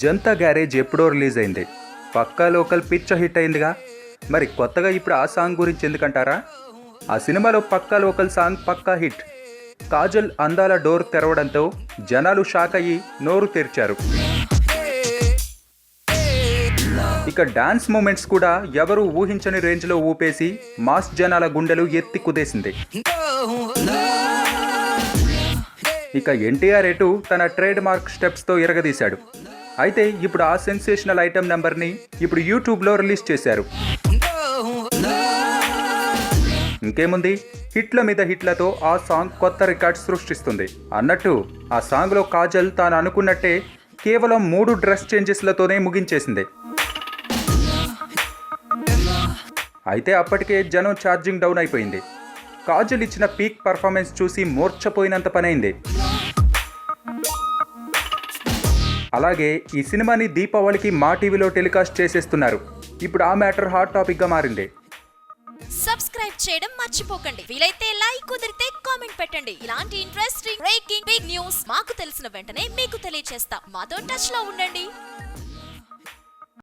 Janata garage ఎప్పుడో release అయింది. పక్కా local పిచ్చ హిట్ అయిందిగా. మరి కొత్తగా ఇప్పుడు ఆ సాంగ్ గురించి ఎందుకంటారా? ఆ సినిమాలో పక్కా లోకల్ సాంగ్ పక్కా హిట్. కాజల్ అందాల డోర్ తెరవడంతో జనాలు షాక్ అయ్యి నోరు తెరిచారు. ఇక డాన్స్ మూమెంట్స్ కూడా ఎవరూ ఊహించని రేంజ్లో ఊపేసి మాస్ జనాల గుండెలు ఎత్తి కుదేసింది. ఇక ఎన్టీఆర్ ఎటు తన ట్రేడ్ మార్క్ స్టెప్స్తో ఇరగదీశాడు. అయితే ఇప్పుడు ఆ సెన్సేషనల్ ఐటమ్ నెంబర్ని ఇప్పుడు యూట్యూబ్లో రిలీజ్ చేశారు. ఇంకేముంది, హిట్ల మీద హిట్లతో ఆ సాంగ్ కొత్త రికార్డ్ సృష్టిస్తుంది. అన్నట్టు ఆ సాంగ్లో కాజల్ తాను అనుకున్నట్టే కేవలం 3 డ్రెస్ చేంజెస్లతోనే ముగించేసింది. అయితే అప్పటికే జనం ఛార్జింగ్ డౌన్ అయిపోయింది. కాజల్ ఇచ్చిన పీక్ పర్ఫార్మెన్స్ చూసి మూర్ఛపోయినంత పనైంది. అలాగే ఈ సినిమాని దీపావళికి మా టీవీలో టెలికాస్ట్ చేసేస్తున్నారు. ఇప్పుడు ఆ మ్యాటర్ హాట్ టాపిక్ గా మారింది. సబ్స్క్రైబ్ చేయడం మర్చిపోకండి. వీలైతే లైక్, కుదిరితే కామెంట్ పెట్టండి. ఇలాంటి ఇంట్రెస్టింగ్ బ్రేకింగ్ బిగ్ న్యూస్ మాకు తెలిసిన వెంటనే మీకు తెలియజేస్తాం. మాతో టచ్ లో ఉండండి.